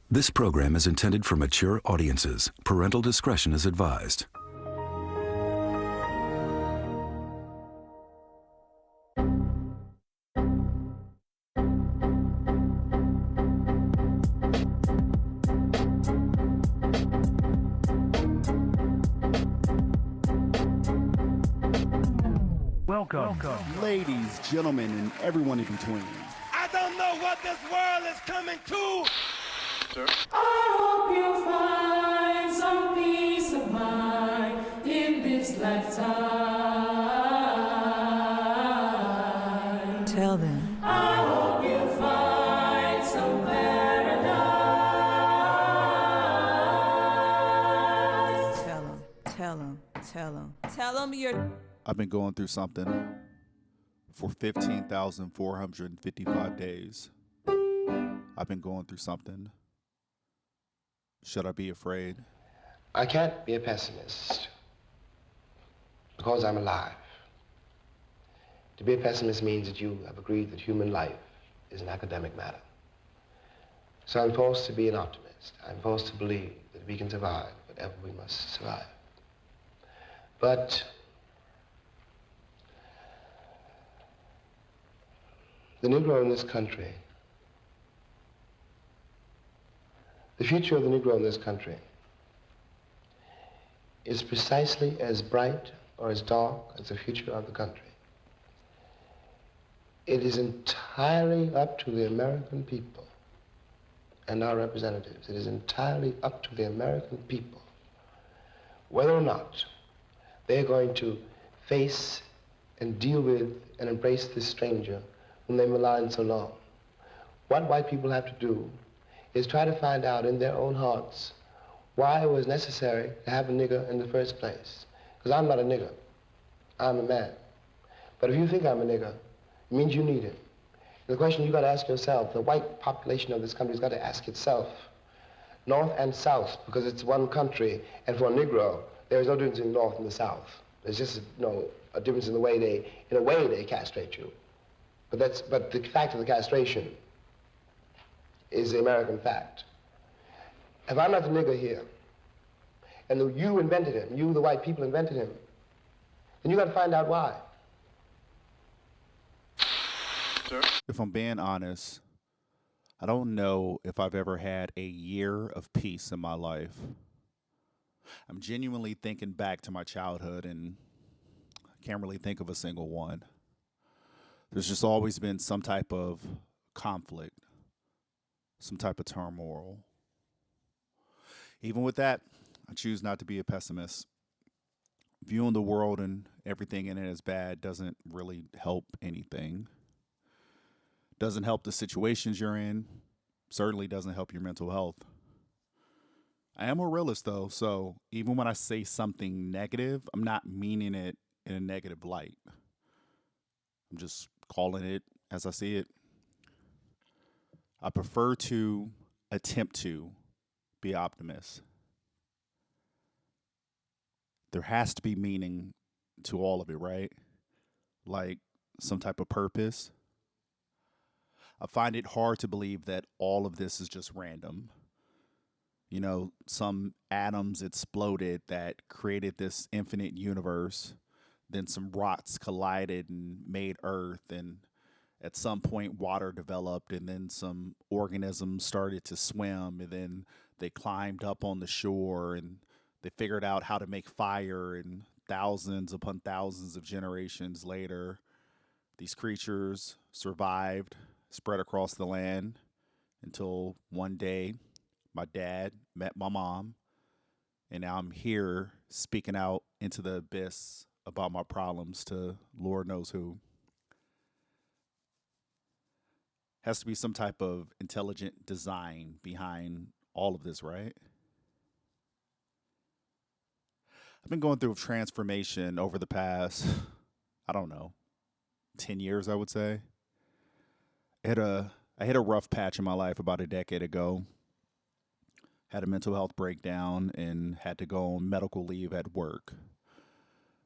This program is intended for mature audiences. Parental discretion is advised. Welcome, ladies, gentlemen, and everyone in between. I don't know what this world is coming to. I hope you find some peace of mind in this lifetime. Tell them. I hope you find some paradise. Tell them. Tell them. Tell them. Tell them you're... I've been going through something for 15,455 days. I've been going through something. Should I be afraid? I can't be a pessimist because I'm alive. To be a pessimist means that you have agreed that human life is an academic matter. So I'm forced to be an optimist. I'm forced to believe that we can survive whatever we must survive. But the Negro in this country, the future of the Negro in this country is precisely as bright or as dark as the future of the country. It is entirely up to the American people and our representatives. It is entirely up to the American people whether or not they're going to face and deal with and embrace this stranger whom they maligned so long. What white people have to do is try to find out in their own hearts why it was necessary to have a nigger in the first place. Because I'm not a nigger, I'm a man. But if you think I'm a nigger, it means you need it. The question you got to ask yourself, the white population of this country has got to ask itself, North and South, because it's one country, and for a Negro, there is no difference in the North and the South. There's just a difference in the way they castrate you. But the fact of the castration is the American fact. If I'm not the nigger here, and you invented him, you, the white people, invented him, then you got to find out why. If I'm being honest, I don't know if I've ever had a year of peace in my life. I'm genuinely thinking back to my childhood, and I can't really think of a single one. There's just always been some type of conflict, some type of turmoil. Even with that, I choose not to be a pessimist. Viewing the world and everything in it as bad doesn't really help anything. Doesn't help the situations you're in. Certainly doesn't help your mental health. I am a realist though, so even when I say something negative, I'm not meaning it in a negative light. I'm just calling it as I see it. I prefer to attempt to be an optimist. There has to be meaning to all of it, right? Like some type of purpose. I find it hard to believe that all of this is just random. You know, some atoms exploded that created this infinite universe. Then some rocks collided and made Earth, and at some point water developed, and then some organisms started to swim, and then they climbed up on the shore, and they figured out how to make fire, and thousands upon thousands of generations later, these creatures survived, spread across the land, until one day my dad met my mom, and now I'm here speaking out into the abyss about my problems to Lord knows who. Has to be some type of intelligent design behind all of this, right? I've been going through a transformation over the past, 10 years, I would say. I hit a rough patch in my life about a decade ago. Had a mental health breakdown and had to go on medical leave at work.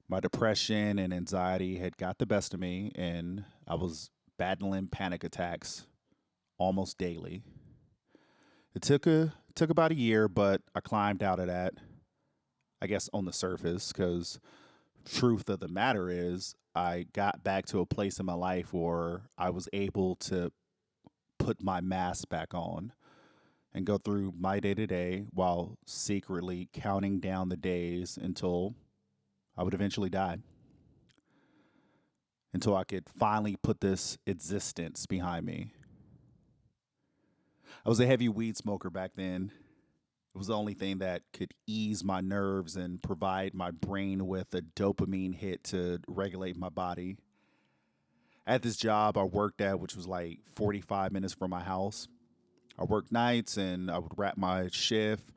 My depression and anxiety had got the best of me, and I was battling panic attacks almost daily. It took about a year, but I climbed out of that, I guess, on the surface, because truth of the matter is I got back to a place in my life where I was able to put my mask back on and go through my day to day while secretly counting down the days until I would eventually die, until I could finally put this existence behind me. I was a heavy weed smoker back then. It was the only thing that could ease my nerves and provide my brain with a dopamine hit to regulate my body. At this job I worked at, which was like 45 minutes from my house, I worked nights and I would wrap my shift.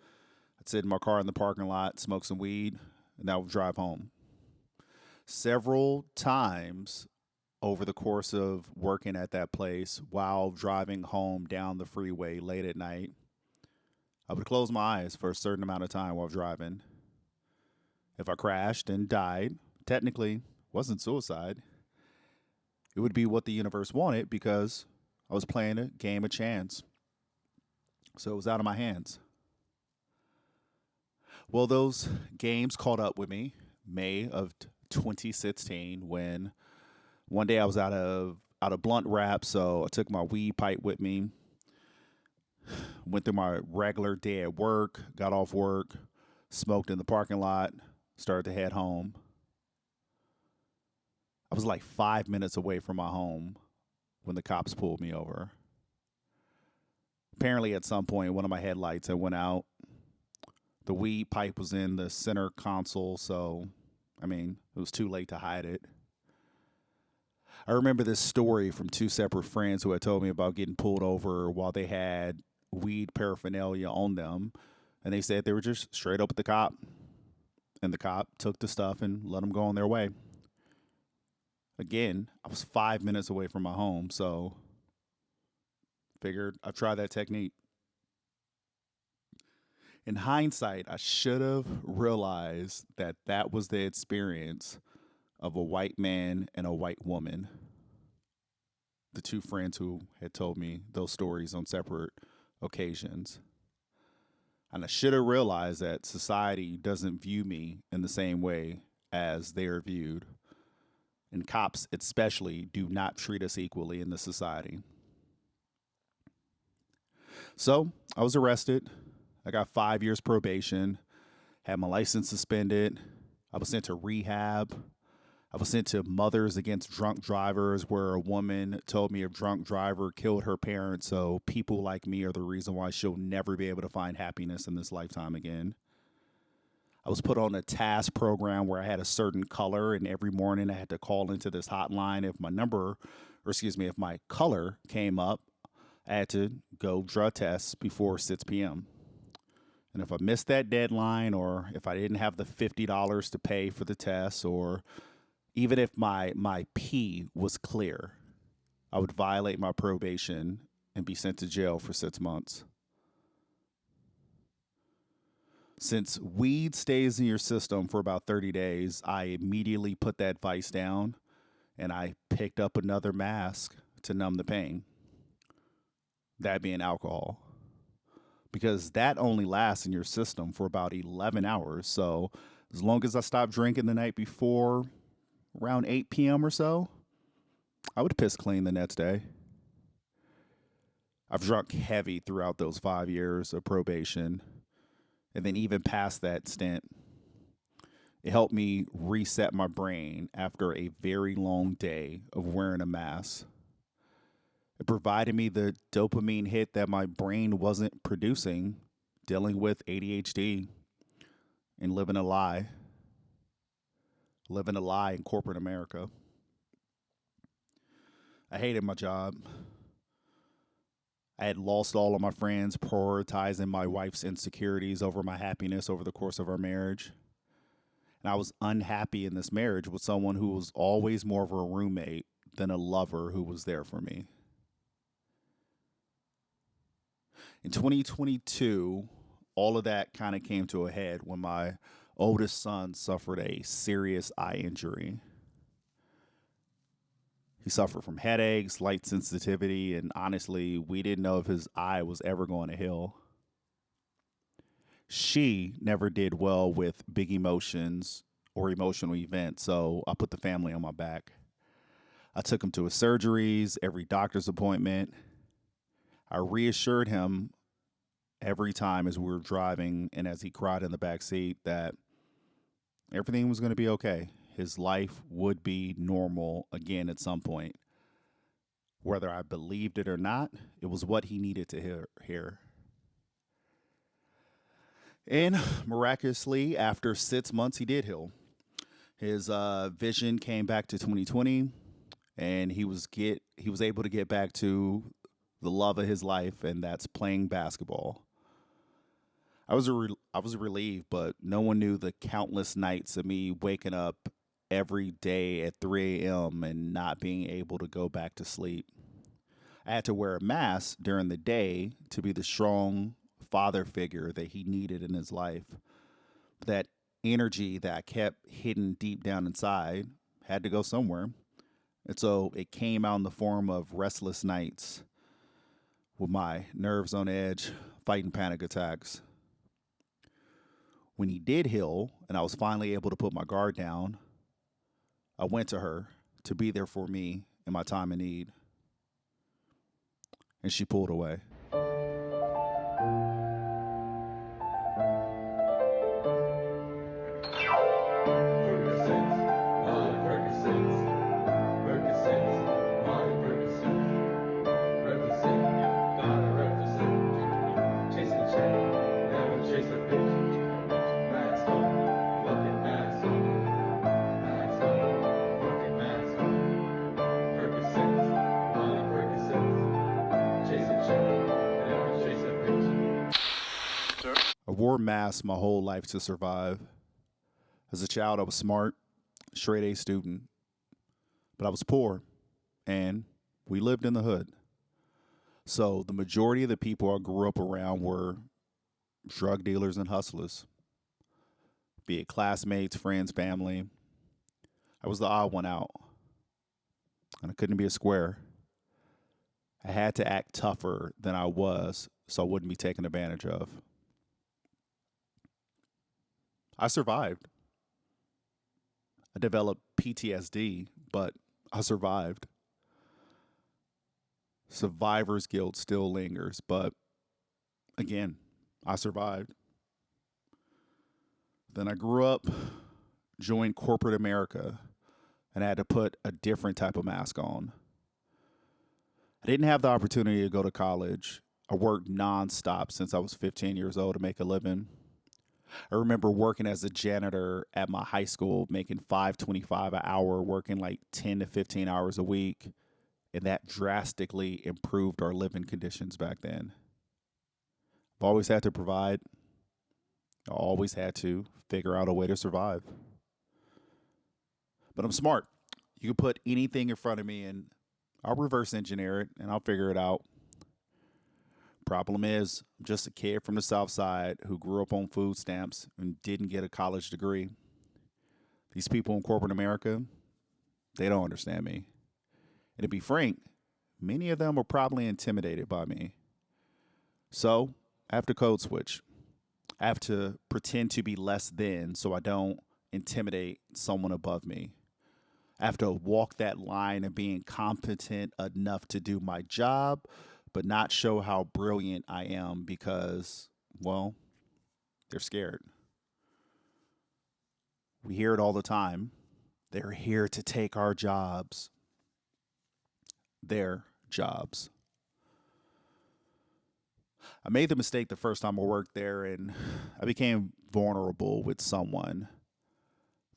I'd sit in my car in the parking lot, smoke some weed, and I would drive home. Several times over the course of working at that place, while driving home down the freeway late at night, I would close my eyes for a certain amount of time while driving. If I crashed and died, technically wasn't suicide. It would be what the universe wanted because I was playing a game of chance. So it was out of my hands. Well, those games caught up with me May of 2016 when one day I was out of blunt wrap, so I took my weed pipe with me, went through my regular day at work, got off work, smoked in the parking lot, started to head home. I was like 5 minutes away from my home when the cops pulled me over. Apparently, at some point, one of my headlights had went out. The weed pipe was in the center console, so, it was too late to hide it. I remember this story from two separate friends who had told me about getting pulled over while they had weed paraphernalia on them, and they said they were just straight up with the cop, and the cop took the stuff and let them go on their way. Again, I was 5 minutes away from my home, so figured I'd try that technique. In hindsight, I should have realized that that was the experience of a white man and a white woman. The two friends who had told me those stories on separate occasions. And I should have realized that society doesn't view me in the same way as they're viewed. And cops especially do not treat us equally in this society. So I was arrested. I got 5 years probation, had my license suspended. I was sent to rehab. I was sent to Mothers Against Drunk Drivers, where a woman told me a drunk driver killed her parents, so people like me are the reason why she'll never be able to find happiness in this lifetime again. I was put on a task program where I had a certain color, and every morning I had to call into this hotline. If my color came up, I had to go drug test before 6 p.m. And if I missed that deadline, or if I didn't have the $50 to pay for the test, or even if my pee was clear, I would violate my probation and be sent to jail for 6 months. Since weed stays in your system for about 30 days, I immediately put that vice down and I picked up another mask to numb the pain. That being alcohol. Because that only lasts in your system for about 11 hours. So as long as I stopped drinking the night before, around 8 p.m. or so, I would piss clean the next day. I've drunk heavy throughout those 5 years of probation. And then even past that stint, it helped me reset my brain after a very long day of wearing a mask. It provided me the dopamine hit that my brain wasn't producing, dealing with ADHD and living a lie in corporate America. I hated my job. I had lost all of my friends, prioritizing my wife's insecurities over my happiness over the course of our marriage. And I was unhappy in this marriage with someone who was always more of a roommate than a lover who was there for me. In 2022, all of that kind of came to a head when my oldest son suffered a serious eye injury. He suffered from headaches, light sensitivity, and honestly, we didn't know if his eye was ever going to heal. She never did well with big emotions or emotional events, so I put the family on my back. I took him to his surgeries, every doctor's appointment. I reassured him every time as we were driving and as he cried in the back seat that everything was going to be okay. His life would be normal again at some point. Whether I believed it or not, it was what he needed to hear. And miraculously, after 6 months, he did heal. His vision came back to 2020, and he was able to get back to the love of his life, and that's playing basketball. I was relieved, but no one knew the countless nights of me waking up every day at 3 a.m. and not being able to go back to sleep. I had to wear a mask during the day to be the strong father figure that he needed in his life. That energy that I kept hidden deep down inside had to go somewhere. And so it came out in the form of restless nights with my nerves on edge, fighting panic attacks. When he did heal and I was finally able to put my guard down, I went to her to be there for me in my time of need. And she pulled away. I wore masks my whole life to survive. As a child, I was smart, straight A student, but I was poor, and we lived in the hood. So the majority of the people I grew up around were drug dealers and hustlers, be it classmates, friends, family. I was the odd one out, and I couldn't be a square. I had to act tougher than I was so I wouldn't be taken advantage of. I survived. I developed PTSD, but I survived. Survivor's guilt still lingers, but again, I survived. Then I grew up, joined corporate America, and I had to put a different type of mask on. I didn't have the opportunity to go to college. I worked nonstop since I was 15 years old to make a living. I remember working as a janitor at my high school, making $5.25 an hour, working like 10 to 15 hours a week. And that drastically improved our living conditions back then. I've always had to provide. I always had to figure out a way to survive. But I'm smart. You can put anything in front of me and I'll reverse engineer it and I'll figure it out. Problem is, I'm just a kid from the South Side who grew up on food stamps and didn't get a college degree. These people in corporate America, they don't understand me. And to be frank, many of them are probably intimidated by me. So I have to code switch. I have to pretend to be less than so I don't intimidate someone above me. I have to walk that line of being competent enough to do my job, but not show how brilliant I am because, well, they're scared. We hear it all the time. They're here to take our jobs. Their jobs. I made the mistake the first time I worked there, and I became vulnerable with someone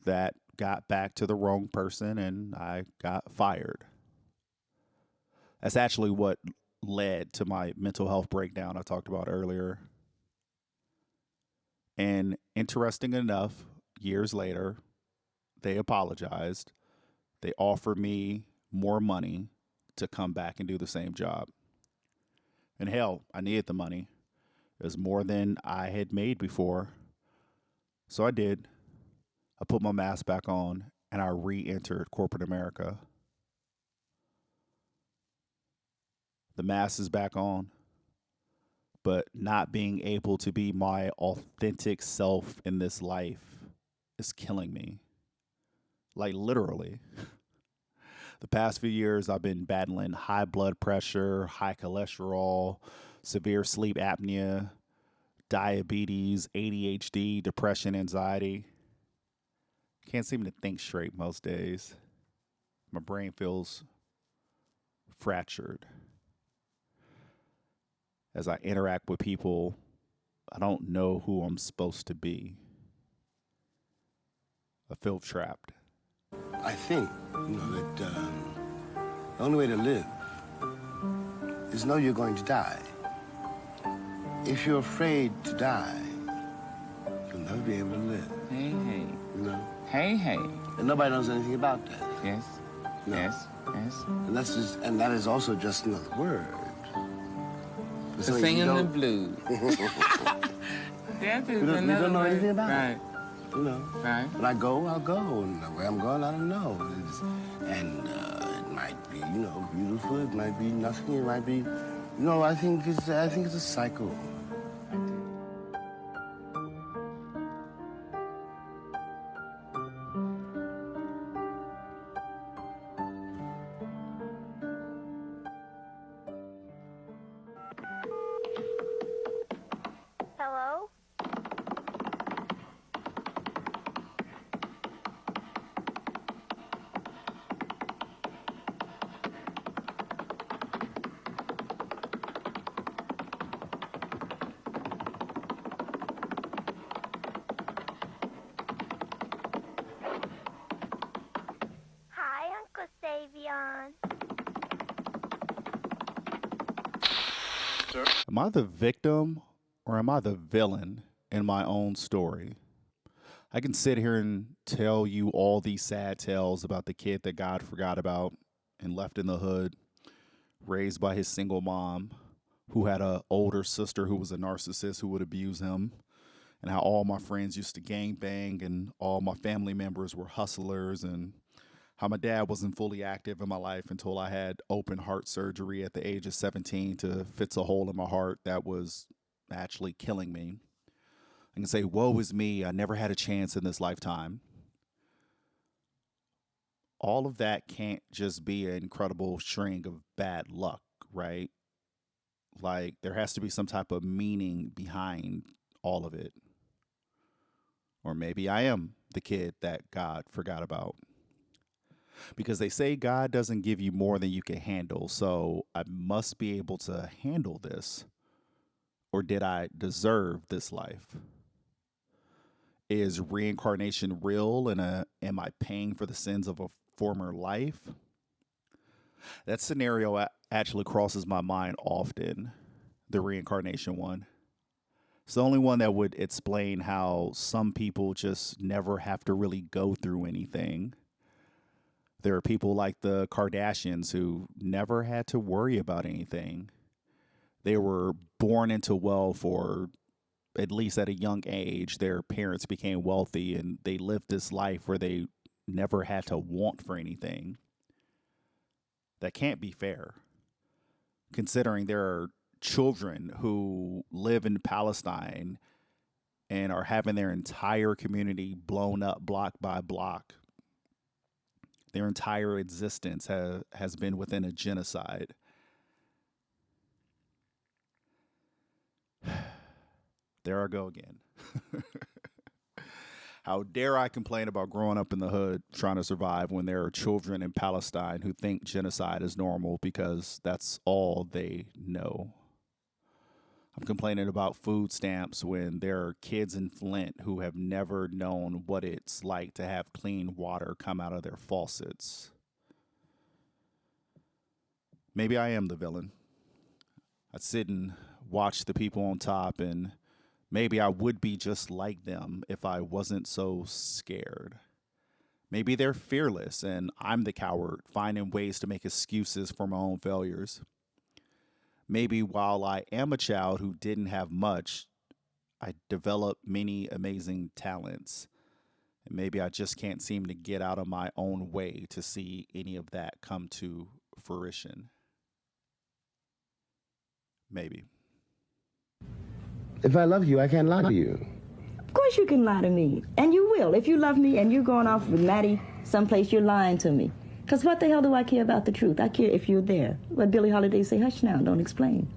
that got back to the wrong person, and I got fired. That's actually what led to my mental health breakdown I talked about earlier. And interesting enough, years later, they apologized. They offered me more money to come back and do the same job. And hell, I needed the money. It was more than I had made before. So I did. I put my mask back on and I re-entered corporate America. The mask is back on, but not being able to be my authentic self in this life is killing me. Like, literally. The past few years, I've been battling high blood pressure, high cholesterol, severe sleep apnea, diabetes, ADHD, depression, anxiety. Can't seem to think straight most days. My brain feels fractured. As I interact with people, I don't know who I'm supposed to be. I feel trapped. I think, that the only way to live is know you're going to die. If you're afraid to die, you'll never be able to live. Hey, hey. You know? Hey, hey. And nobody knows anything about that. Yes. No. Yes. Yes. And that is also just another word. The singing the blues. Death is we another don't know word. anything about Right. it. You know. Right. When I go, I'll go. And where I'm going, I don't know. It might be, beautiful. It might be nothing. It might be, I think it's a cycle. Hello? Hi, Uncle Savion. Am I the victim or am I the villain in my own story? I can sit here and tell you all these sad tales about the kid that God forgot about and left in the hood, raised by his single mom, who had an older sister who was a narcissist who would abuse him, and how all my friends used to gangbang and all my family members were hustlers, and how my dad wasn't fully active in my life until I had open heart surgery at the age of 17 to fix a hole in my heart that was actually killing me. I can say, woe is me, I never had a chance in this lifetime. All of that can't just be an incredible string of bad luck, right? Like, there has to be some type of meaning behind all of it. Or maybe I am the kid that God forgot about. Because they say God doesn't give you more than you can handle, so I must be able to handle this. Or did I deserve this life? Is reincarnation real, and am I paying for the sins of a former life? That scenario actually crosses my mind often, the reincarnation one. It's the only one that would explain how some people just never have to really go through anything. There are people like the Kardashians who never had to worry about anything. They were born into wealth, or at least at a young age, their parents became wealthy and they lived this life where they never had to want for anything. That can't be fair, considering there are children who live in Palestine and are having their entire community blown up block by block. Their entire existence has been within a genocide. There I go again. How dare I complain about growing up in the hood trying to survive when there are children in Palestine who think genocide is normal because that's all they know. I'm complaining about food stamps when there are kids in Flint who have never known what it's like to have clean water come out of their faucets. Maybe I am the villain. I'd sit and watch the people on top, and maybe I would be just like them if I wasn't so scared. Maybe they're fearless and I'm the coward, finding ways to make excuses for my own failures. Maybe while I am a child who didn't have much, I developed many amazing talents. And maybe I just can't seem to get out of my own way to see any of that come to fruition. Maybe. If I love you, I can't lie to you. Of course you can lie to me, and you will. If you love me and you're going off with Maddie someplace, you're lying to me. Because what the hell do I care about the truth? I care if you're there. But Billie Holiday say, hush now, don't explain.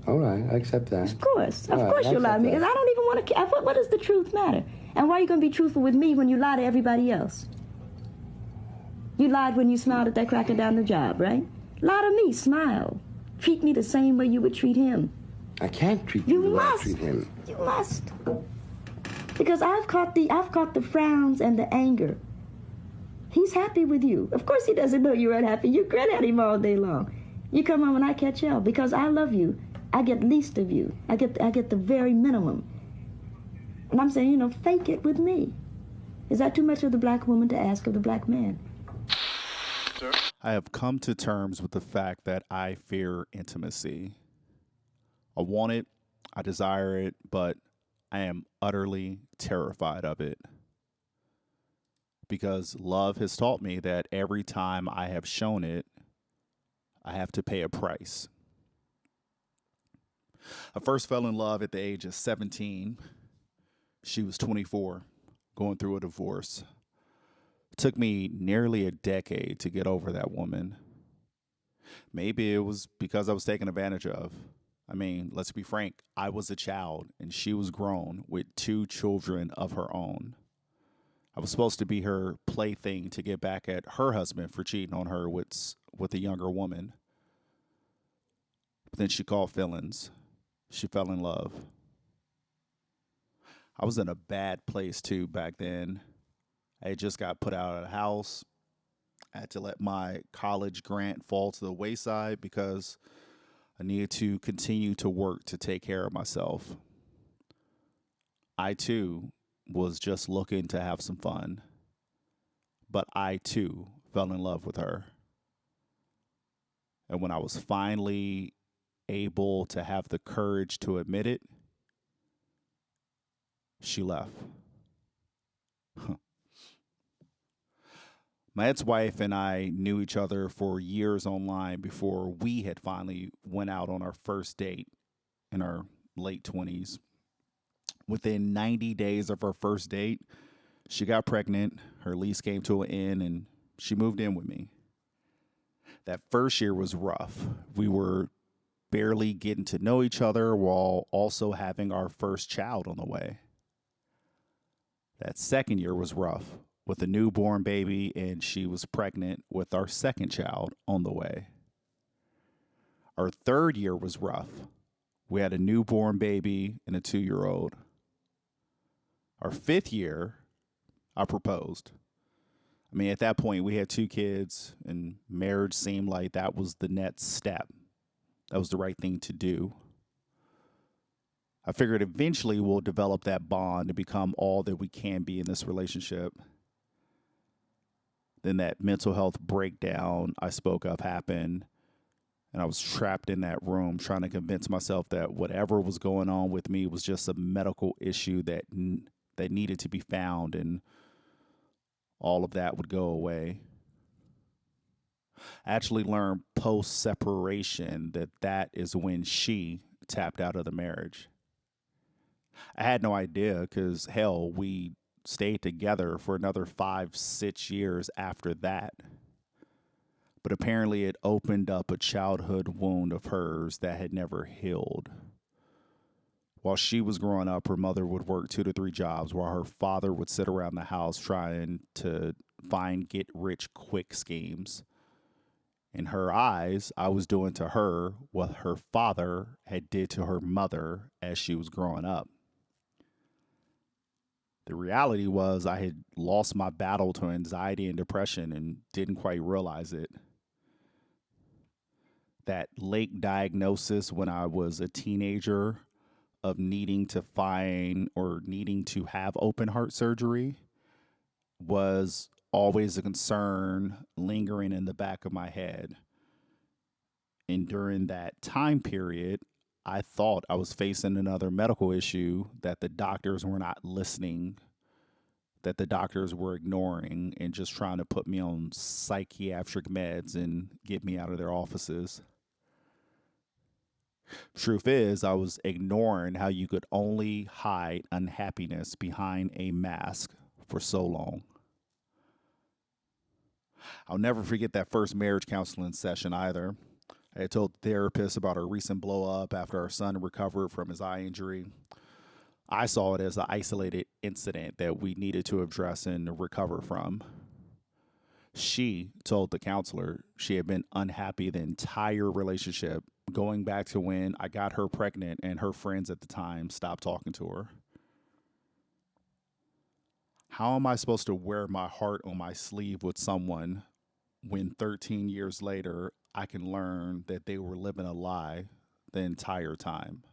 All right, I accept that. Of course you'll lie to me, because I don't even want to care. What does the truth matter? And why are you going to be truthful with me when you lie to everybody else? You lied when you smiled at that cracker down the job, right? Lie to me, smile. Treat me the same way you would treat him. I can't treat you the way I treat him. You must. Because I've caught the frowns and the anger. He's happy with you. Of course he doesn't know you're unhappy. You grin at him all day long. You come home and I catch hell because I love you. I get least of you. I get the very minimum. And I'm saying, fake it with me. Is that too much of the black woman to ask of the black man? I have come to terms with the fact that I fear intimacy. I want it, I desire it, but I am utterly terrified of it. Because love has taught me that every time I have shown it, I have to pay a price. I first fell in love at the age of 17. She was 24, going through a divorce. It took me nearly a decade to get over that woman. Maybe it was because I was taken advantage of. I mean, let's be frank, I was a child and she was grown with 2 children of her own. I was supposed to be her plaything to get back at her husband for cheating on her with a younger woman. But then she called feelings. She fell in love. I was in a bad place too back then. I had just got put out of the house. I had to let my college grant fall to the wayside because I needed to continue to work to take care of myself. I too was just looking to have some fun, but I too fell in love with her. And when I was finally able to have the courage to admit it, she left. My ex-wife and I knew each other for years online before we had finally went out on our first date in our late 20s. Within 90 days of our first date, she got pregnant, her lease came to an end, and she moved in with me. That first year was rough. We were barely getting to know each other while also having our first child on the way. That second year was rough with a newborn baby, and she was pregnant with our second child on the way. Our third year was rough. We had a newborn baby and a 2-year-old. Our fifth year, I proposed. I mean, at that point, we had 2 kids, and marriage seemed like that was the next step. That was the right thing to do. I figured eventually we'll develop that bond to become all that we can be in this relationship. Then that mental health breakdown I spoke of happened, and I was trapped in that room trying to convince myself that whatever was going on with me was just a medical issue that needed to be found, and all of that would go away. I actually learned post-separation that is when she tapped out of the marriage. I had no idea because, hell, we stayed together for another 5-6 years after that. But apparently it opened up a childhood wound of hers that had never healed. While she was growing up, her mother would work 2 to 3 jobs while her father would sit around the house trying to find get-rich-quick schemes. In her eyes, I was doing to her what her father had did to her mother as she was growing up. The reality was I had lost my battle to anxiety and depression and didn't quite realize it. That late diagnosis when I was a teenager of needing to have open heart surgery was always a concern lingering in the back of my head. And during that time period, I thought I was facing another medical issue that the doctors were not listening, that the doctors were ignoring and just trying to put me on psychiatric meds and get me out of their offices. Truth is, I was ignoring how you could only hide unhappiness behind a mask for so long. I'll never forget that first marriage counseling session either. I had told the therapist about our recent blow up after our son recovered from his eye injury. I saw it as an isolated incident that we needed to address and recover from. She told the counselor she had been unhappy the entire relationship, going back to when I got her pregnant and her friends at the time stopped talking to her. How am I supposed to wear my heart on my sleeve with someone when 13 years later I can learn that they were living a lie the entire time?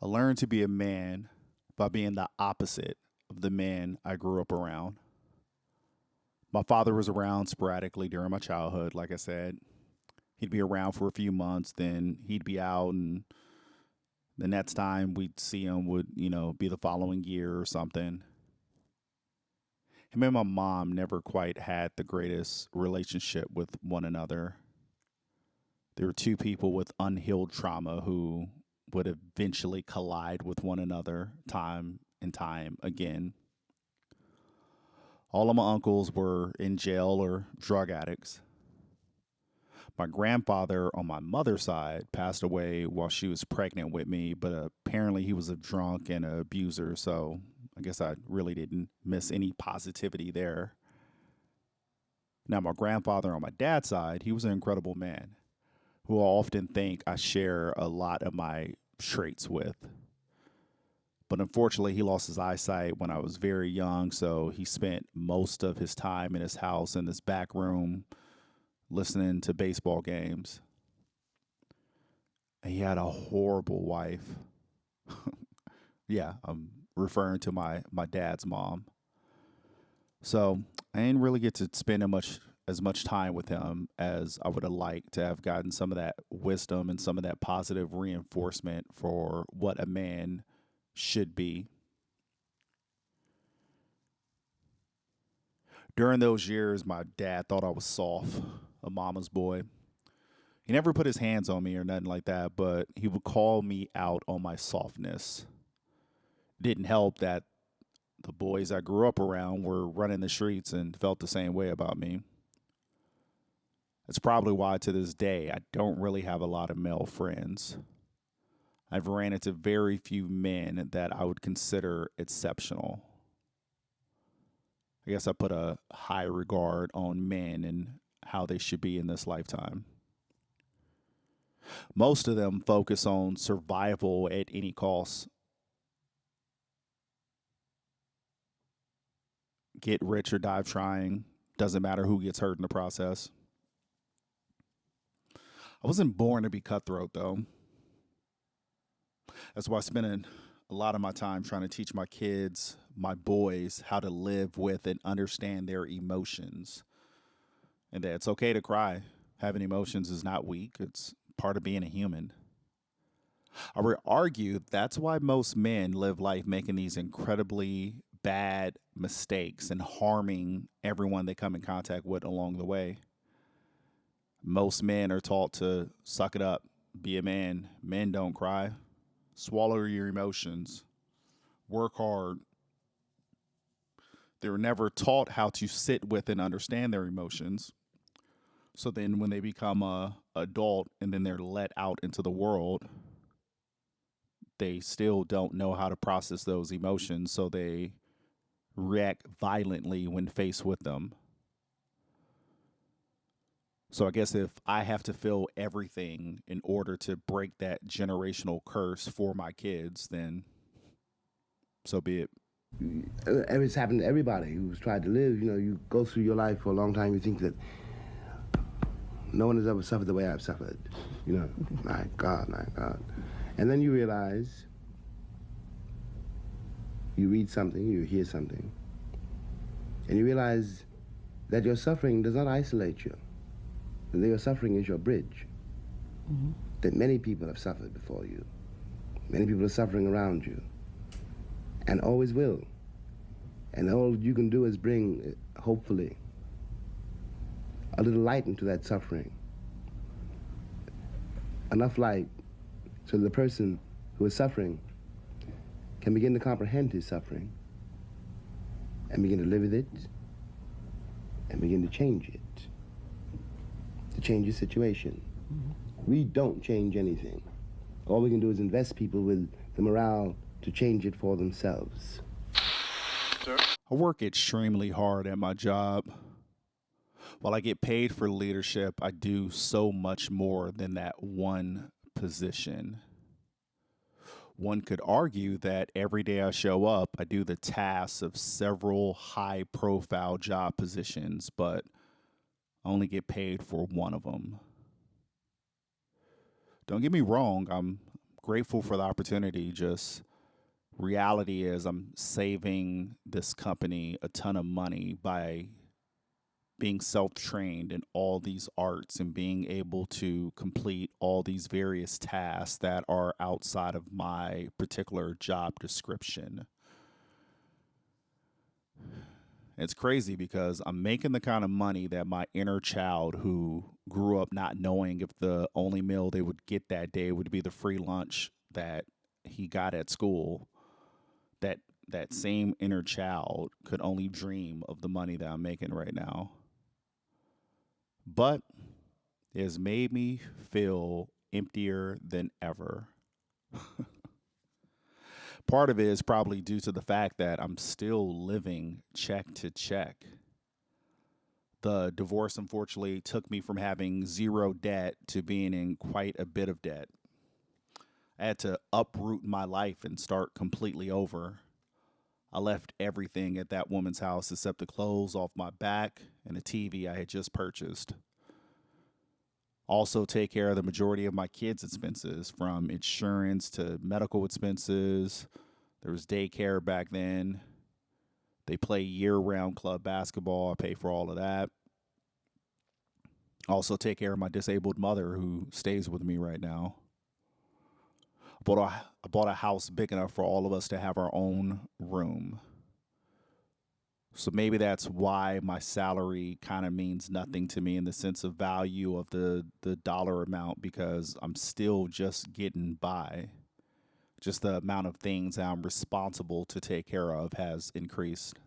I learned to be a man by being the opposite of the man I grew up around. My father was around sporadically during my childhood, like I said. He'd be around for a few months, then he'd be out, and the next time we'd see him would, be the following year or something. Him and my mom never quite had the greatest relationship with one another. They were two people with unhealed trauma who would eventually collide with one another time and time again. All of my uncles were in jail or drug addicts. My grandfather on my mother's side passed away while she was pregnant with me, but apparently he was a drunk and an abuser, so I guess I really didn't miss any positivity there. Now, my grandfather on my dad's side, he was an incredible man who I often think I share a lot of my traits with. But unfortunately, he lost his eyesight when I was very young, so he spent most of his time in his house in this back room listening to baseball games. And he had a horrible wife. Yeah, I'm referring to my dad's mom. So I didn't really get to spend as much time with him as I would have liked to have gotten some of that wisdom and some of that positive reinforcement for what a man should be. During those years, my dad thought I was soft, a mama's boy. He never put his hands on me or nothing like that, but he would call me out on my softness. It didn't help that the boys I grew up around were running the streets and felt the same way about me. It's probably why to this day I don't really have a lot of male friends. I've ran into very few men that I would consider exceptional. I guess I put a high regard on men and how they should be in this lifetime. Most of them focus on survival at any cost. Get rich or die trying. Doesn't matter who gets hurt in the process. I wasn't born to be cutthroat, though. That's why I spent a lot of my time trying to teach my kids, my boys, how to live with and understand their emotions. And that it's okay to cry. Having emotions is not weak. It's part of being a human. I would argue that's why most men live life making these incredibly bad mistakes and harming everyone they come in contact with along the way. Most men are taught to suck it up, be a man. Men don't cry. Swallow your emotions. Work hard. They were never taught how to sit with and understand their emotions. So then when they become a adult and then they're let out into the world, they still don't know how to process those emotions, so they react violently when faced with them. So I guess if I have to feel everything in order to break that generational curse for my kids, then so be it. It's happened to everybody who's tried to live. You know, you go through your life for a long time, you think that no one has ever suffered the way I've suffered. You know, my God, my God. And then you realize, you read something, you hear something, and you realize that your suffering does not isolate you. That your suffering is your bridge. Mm-hmm. That many people have suffered before you. Many people are suffering around you, and always will. And all you can do is bring, hopefully, a little light into that suffering. Enough light so the person who is suffering can begin to comprehend his suffering and begin to live with it and begin to change it, to change his situation. Mm-hmm. We don't change anything. All we can do is invest people with the morale to change it for themselves. Sir? I work extremely hard at my job. While I get paid for leadership, I do so much more than that one position. One could argue that every day I show up, I do the tasks of several high-profile job positions, but I only get paid for one of them. Don't get me wrong, I'm grateful for the opportunity. Just reality is I'm saving this company a ton of money by being self-trained in all these arts and being able to complete all these various tasks that are outside of my particular job description. It's crazy because I'm making the kind of money that my inner child, who grew up not knowing if the only meal they would get that day would be the free lunch that he got at school, that same inner child could only dream of the money that I'm making right now. But It has made me feel emptier than ever. Part of it is probably due to the fact that I'm still living check to check. The divorce, unfortunately, took me from having zero debt to being in quite a bit of debt. I had to uproot my life and start completely over. I left everything at that woman's house except the clothes off my back and a TV I had just purchased. Also take care of the majority of my kids' expenses, from insurance to medical expenses. There was daycare back then. They play year-round club basketball. I pay for all of that. Also take care of my disabled mother who stays with me right now. I bought a house big enough for all of us to have our own room. So maybe that's why my salary kind of means nothing to me in the sense of value of the dollar amount, because I'm still just getting by. Just the amount of things that I'm responsible to take care of has increased.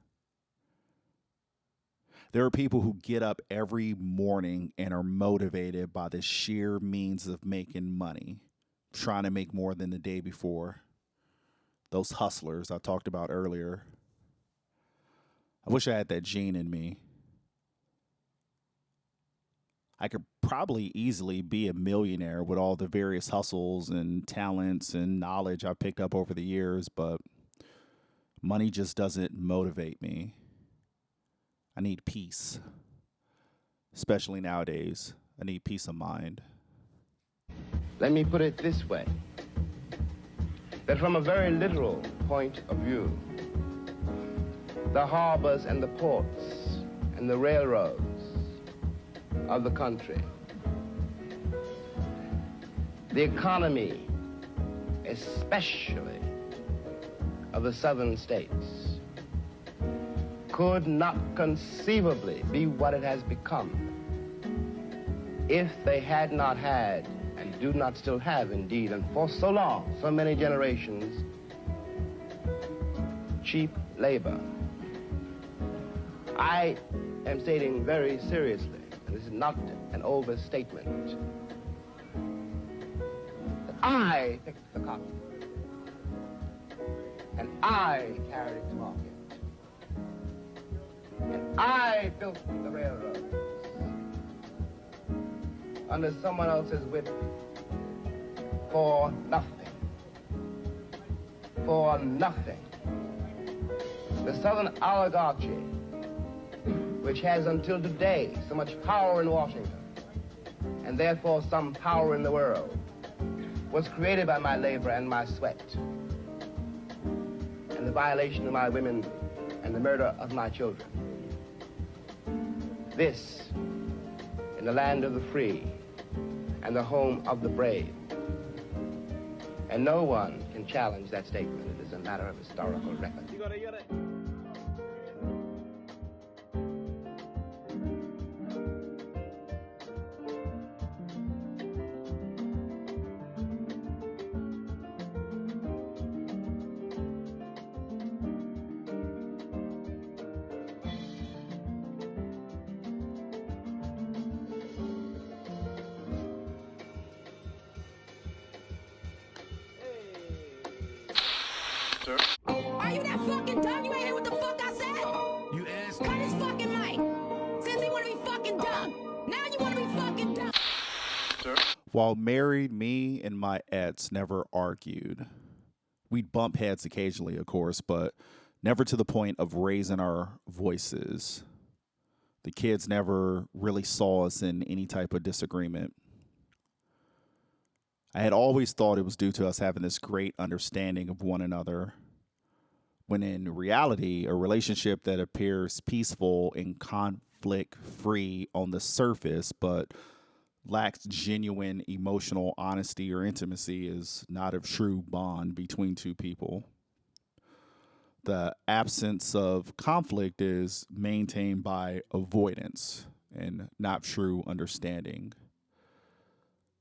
There are people who get up every morning and are motivated by the sheer means of making money, trying to make more than the day before. Those hustlers I talked about earlier. I wish I had that gene in me. I could probably easily be a millionaire with all the various hustles and talents and knowledge I've picked up over the years, but money just doesn't motivate me. I need peace. Especially nowadays, I need peace of mind. Let me put it this way, that from a very literal point of view, the harbors and the ports and the railroads of the country, the economy, especially of the southern states, could not conceivably be what it has become if they had not had, and do not still have indeed, and for so long, so many generations, cheap labor. I am stating very seriously, and this is not an overstatement, that I picked the cotton, and I carried it to market, and I built the railroads under someone else's whip for nothing. For nothing. The Southern oligarchy, which has until today so much power in Washington, and therefore some power in the world, was created by my labor and my sweat, and the violation of my women and the murder of my children. This, in the land of the free and the home of the brave. And no one can challenge that statement. It is a matter of historical record. Are you that fucking dumb? You ain't hear what the fuck I said? You asked me. Cut his fucking mic. Since he wanna be fucking dumb. Now you wanna be fucking dumb. While married, me and my ex never argued. We'd bump heads occasionally, of course, but never to the point of raising our voices. The kids never really saw us in any type of disagreement. I had always thought it was due to us having this great understanding of one another, when in reality, a relationship that appears peaceful and conflict-free on the surface, but lacks genuine emotional honesty or intimacy, is not a true bond between two people. The absence of conflict is maintained by avoidance and not true understanding.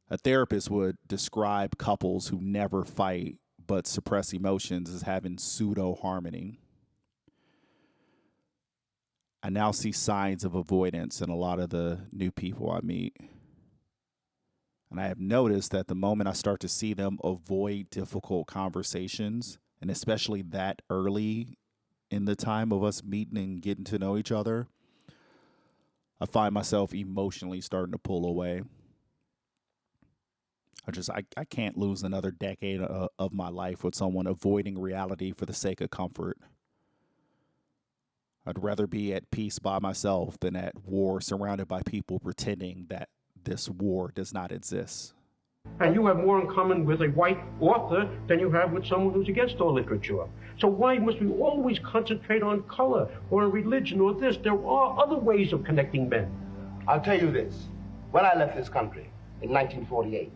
A therapist would describe couples who never fight but suppress emotions as having pseudo-harmony. I now see signs of avoidance in a lot of the new people I meet. And I have noticed that the moment I start to see them avoid difficult conversations, and especially that early in the time of us meeting and getting to know each other, I find myself emotionally starting to pull away. I can't lose another decade of my life with someone avoiding reality for the sake of comfort. I'd rather be at peace by myself than at war surrounded by people pretending that this war does not exist. And you have more in common with a white author than you have with someone who's against all literature. So why must we always concentrate on color or on religion or this? There are other ways of connecting men. I'll tell you this. When I left this country in 1948,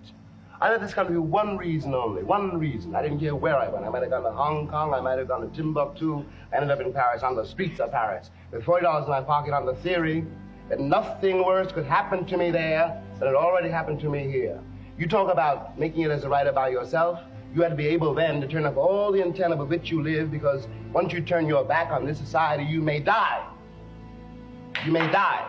I left this country for one reason only, one reason. I didn't care where I went. I might have gone to Hong Kong, I might have gone to Timbuktu, I ended up in Paris, on the streets of Paris, with $40 in my pocket on the theory that nothing worse could happen to me there than it already happened to me here. You talk about making it as a writer by yourself. You had to be able then to turn up all the antenna with which you live, because once you turn your back on this society, you may die. You may die.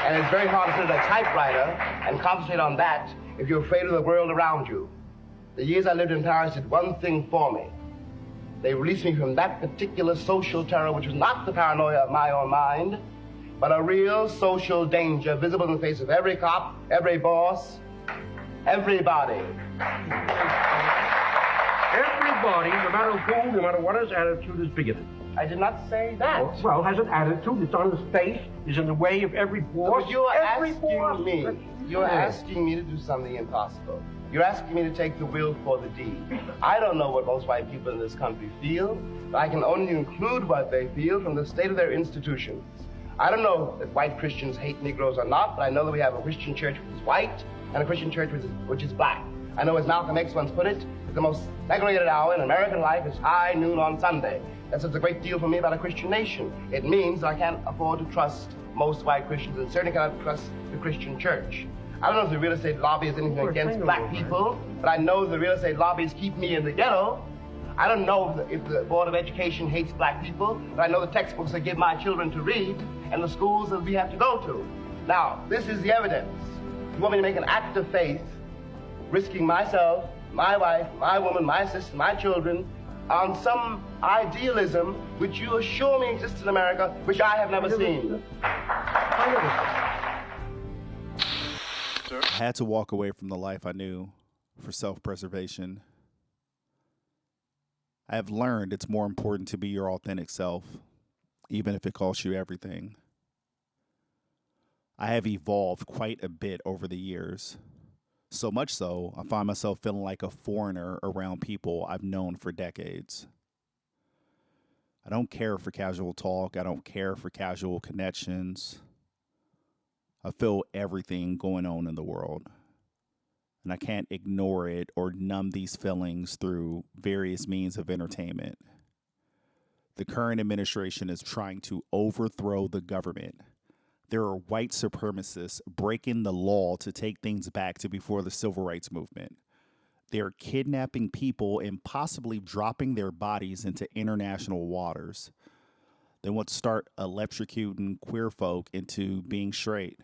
And it's very hard to sit at a typewriter and concentrate on that if you're afraid of the world around you. The years I lived in Paris did one thing for me. They released me from that particular social terror, which was not the paranoia of my own mind, but a real social danger visible in the face of every cop, every boss, everybody. Everybody, no matter who, no matter what his attitude, is bigoted. I did not say that. Well, has an attitude, it's on his face, is in the way of every boss. But you're every asking boss. me, you're asking me to do something impossible. You're asking me to take the will for the deed. I don't know what most white people in this country feel, but I can only include what they feel from the state of their institutions. I don't know if white Christians hate Negroes or not, but I know that we have a Christian church which is white and a Christian church which is black. I know, as Malcolm X once put it, the most segregated hour in American life is high noon on Sunday. That says a great deal for me about a Christian nation. It means that I can't afford to trust most white Christians, and certainly cannot trust the Christian church. I don't know if the real estate lobby is anything against black people, but I know the real estate lobbies keep me in the ghetto. I don't know if the Board of Education hates black people, but I know the textbooks they give my children to read and the schools that we have to go to. Now, this is the evidence. You want me to make an act of faith, risking myself, my wife, my woman, my sister, my children, on some idealism which you assure me exists in America, which I have never seen. I had to walk away from the life I knew for self-preservation. I have learned it's more important to be your authentic self, even if it costs you everything. I have evolved quite a bit over the years. So much so, I find myself feeling like a foreigner around people I've known for decades. I don't care for casual talk. I don't care for casual connections. I feel everything going on in the world. And I can't ignore it or numb these feelings through various means of entertainment. The current administration is trying to overthrow the government. There are white supremacists breaking the law to take things back to before the civil rights movement. They're kidnapping people and possibly dropping their bodies into international waters. They want to start electrocuting queer folk into being straight.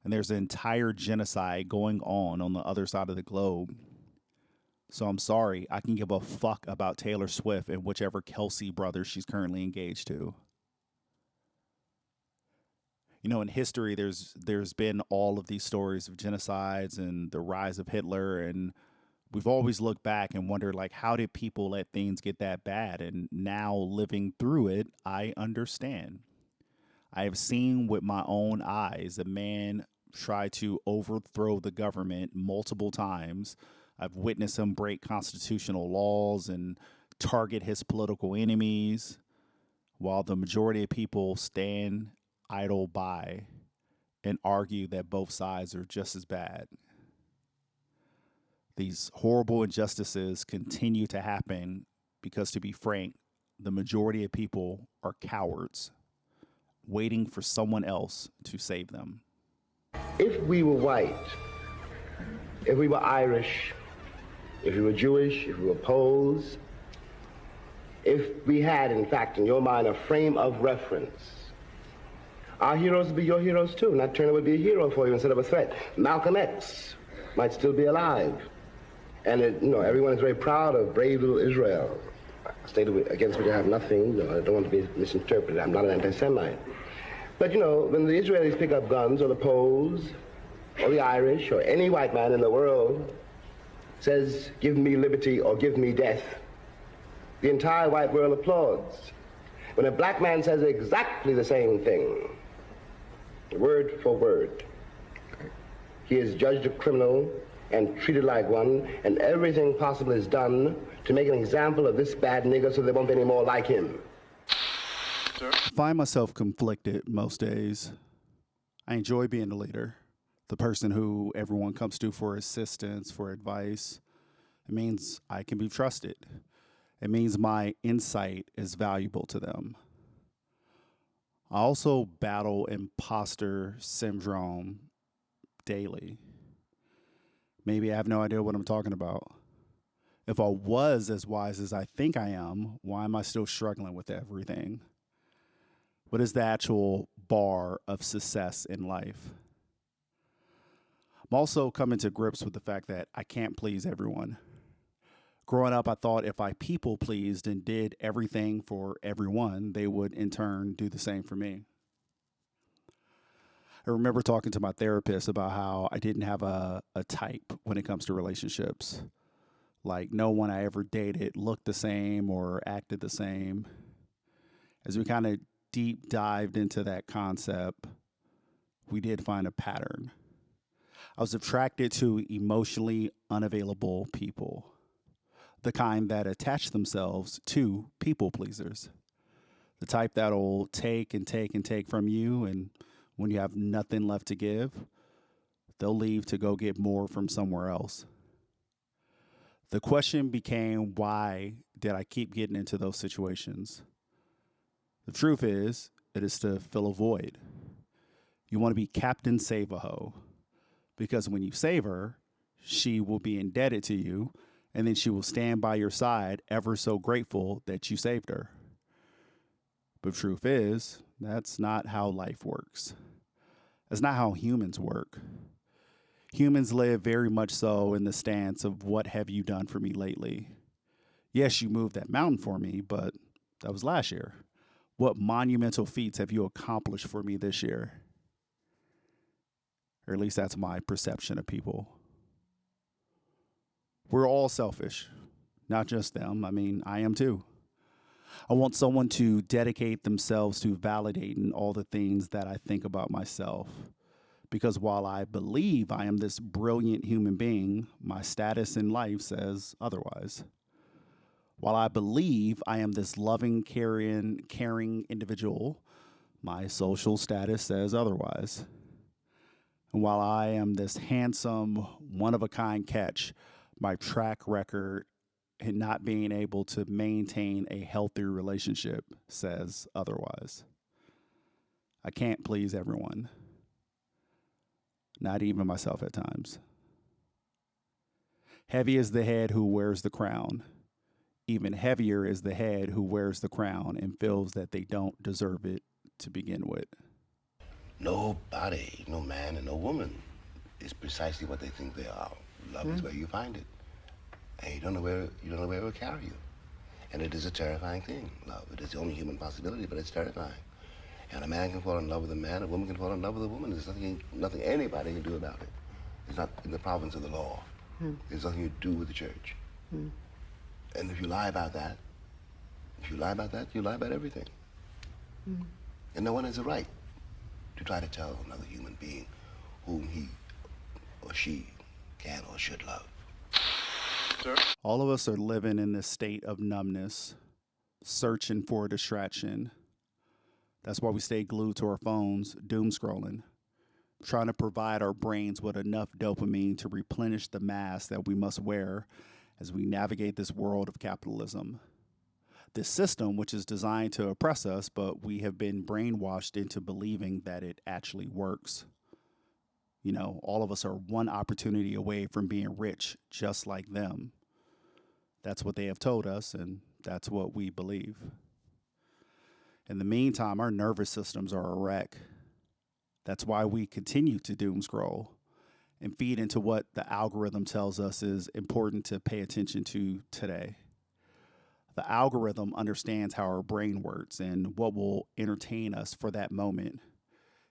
And there's an entire genocide going on the other side of the globe. So I'm sorry, I can give a fuck about Taylor Swift and whichever Kelsey brother she's currently engaged to. You know, in history, there's been all of these stories of genocides and the rise of Hitler, and we've always looked back and wondered, like, how did people let things get that bad? And now living through it, I understand. I have seen with my own eyes a man try to overthrow the government multiple times. I've witnessed him break constitutional laws and target his political enemies, while the majority of people stand idle by and argue that both sides are just as bad. These horrible injustices continue to happen because, to be frank, the majority of people are cowards, waiting for someone else to save them. If we were white, if we were Irish, if we were Jewish, if we were Poles, if we had, in fact, in your mind, a frame of reference, our heroes would be your heroes too. Nat Turner would be a hero for you instead of a threat. Malcolm X might still be alive. And everyone is very proud of brave little Israel, a state against which I have nothing. I don't want to be misinterpreted. I'm not an anti-Semite. But when the Israelis pick up guns, or the Poles, or the Irish, or any white man in the world says, "Give me liberty or give me death," the entire white world applauds. When a black man says exactly the same thing, word for word, he is judged a criminal and treated like one, and everything possible is done to make an example of this bad nigger so there won't be any more like him. I find myself conflicted most days. I enjoy being the leader, the person who everyone comes to for assistance, for advice. It means I can be trusted. It means my insight is valuable to them. I also battle imposter syndrome daily. Maybe I have no idea what I'm talking about. If I was as wise as I think I am, why am I still struggling with everything? What is the actual bar of success in life? I'm also coming to grips with the fact that I can't please everyone. Growing up, I thought if I people pleased and did everything for everyone, they would in turn do the same for me. I remember talking to my therapist about how I didn't have a type when it comes to relationships. Like no one I ever dated looked the same or acted the same. As we kind of deep dived into that concept, we did find a pattern. I was attracted to emotionally unavailable people, the kind that attach themselves to people pleasers, the type that'll take and take and take from you, and when you have nothing left to give, they'll leave to go get more from somewhere else. The question became, why did I keep getting into those situations? The truth is, it is to fill a void. You want to be Captain Save-A-Ho, because when you save her, she will be indebted to you, and then she will stand by your side ever so grateful that you saved her. But the truth is, that's not how life works. That's not how humans work. Humans live very much so in the stance of, what have you done for me lately? Yes, you moved that mountain for me, but that was last year. What monumental feats have you accomplished for me this year? Or at least that's my perception of people. We're all selfish, not just them. I mean, I am too. I want someone to dedicate themselves to validating all the things that I think about myself. Because while I believe I am this brilliant human being, my status in life says otherwise. While I believe I am this loving, caring individual, my social status says otherwise. And while I am this handsome, one-of-a-kind catch, my track record in not being able to maintain a healthy relationship says otherwise. I can't please everyone, not even myself at times. Heavy is the head who wears the crown. Even heavier is the head who wears the crown and feels that they don't deserve it to begin with. Nobody, no man and no woman, is precisely what they think they are. Love is where you find it. And you don't know where it will carry you. And it is a terrifying thing, love. It is the only human possibility, but it's terrifying. And a man can fall in love with a man, a woman can fall in love with a woman. There's nothing anybody can do about it. It's not in the province of the law. There's nothing you do with the church. And if you lie about that, you lie about everything. And no one has a right to try to tell another human being whom he or she can or should love. All of us are living in this state of numbness, searching for a distraction. That's why we stay glued to our phones, doom scrolling, trying to provide our brains with enough dopamine to replenish the mask that we must wear as we navigate this world of capitalism. This system, which is designed to oppress us, but we have been brainwashed into believing that it actually works. You know, all of us are one opportunity away from being rich, just like them. That's what they have told us, and that's what we believe. In the meantime, our nervous systems are a wreck. That's why we continue to doom scroll. and feed into what the algorithm tells us is important to pay attention to today. The algorithm understands how our brain works and what will entertain us for that moment.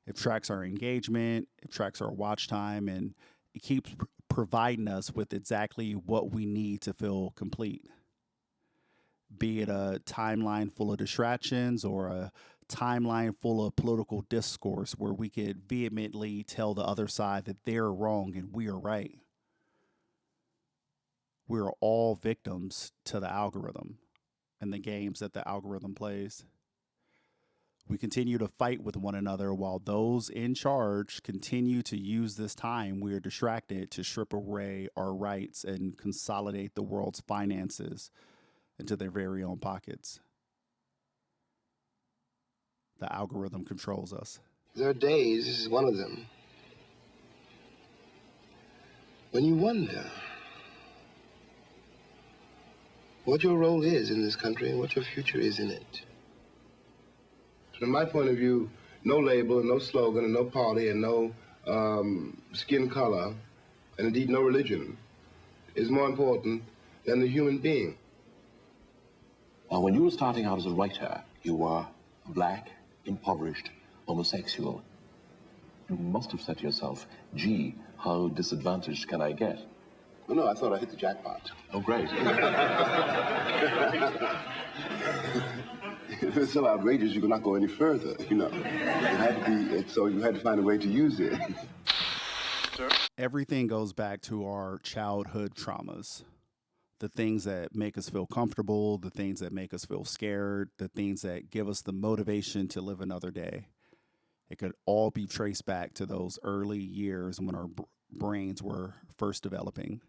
It tracks our engagement, it tracks our watch time, and it keeps providing us with exactly what we need to feel complete. Be it a timeline full of distractions or a timeline full of political discourse where we could vehemently tell the other side that they're wrong and we are right. We're all victims to the algorithm and the games that the algorithm plays. We continue to fight with one another while those in charge continue to use this time we are distracted to strip away our rights and consolidate the world's finances into their very own pockets. The algorithm controls us. There are days, this is one of them, when you wonder what your role is in this country and what your future is in it. From my point of view, no label and no slogan and no party and no skin color, and indeed no religion, is more important than the human being. When you were starting out as a writer, you were black, impoverished, homosexual. You must have said to yourself, gee, how disadvantaged can I get? Well, no, I thought I hit the jackpot. Oh, great. It was so outrageous you could not go any further, you know. It had to be, so you had to find a way to use it. Everything goes back to our childhood traumas. The things that make us feel comfortable, the things that make us feel scared, the things that give us the motivation to live another day. It could all be traced back to those early years when our brains were first developing.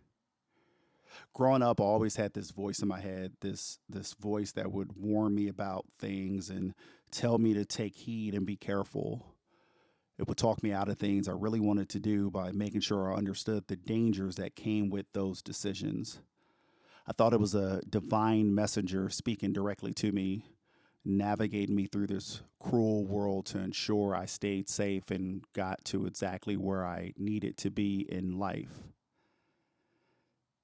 Growing up, I always had this voice in my head, this voice that would warn me about things and tell me to take heed and be careful. It would talk me out of things I really wanted to do by making sure I understood the dangers that came with those decisions. I thought it was a divine messenger speaking directly to me, navigating me through this cruel world to ensure I stayed safe and got to exactly where I needed to be in life.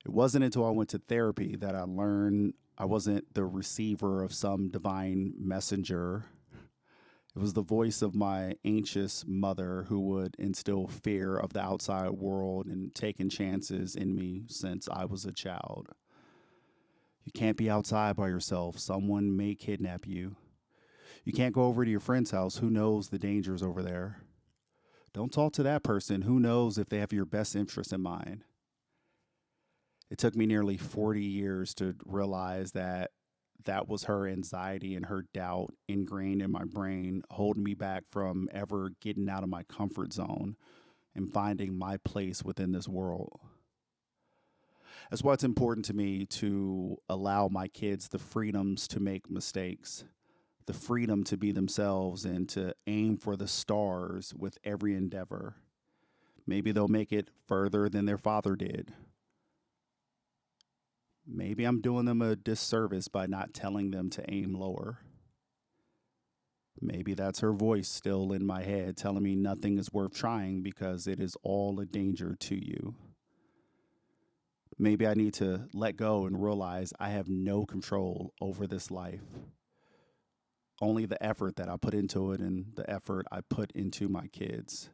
It wasn't until I went to therapy that I learned I wasn't the receiver of some divine messenger. It was the voice of my anxious mother who would instill fear of the outside world and taking chances in me since I was a child. You can't be outside by yourself. Someone may kidnap you. You can't go over to your friend's house. Who knows the dangers over there? Don't talk to that person. Who knows if they have your best interest in mind? It took me nearly 40 years to realize that that was her anxiety and her doubt ingrained in my brain, holding me back from ever getting out of my comfort zone and finding my place within this world. That's why it's important to me to allow my kids the freedoms to make mistakes, the freedom to be themselves and to aim for the stars with every endeavor. Maybe they'll make it further than their father did. Maybe I'm doing them a disservice by not telling them to aim lower. Maybe that's her voice still in my head telling me nothing is worth trying because it is all a danger to you. Maybe I need to let go and realize I have no control over this life. Only the effort that I put into it and the effort I put into my kids.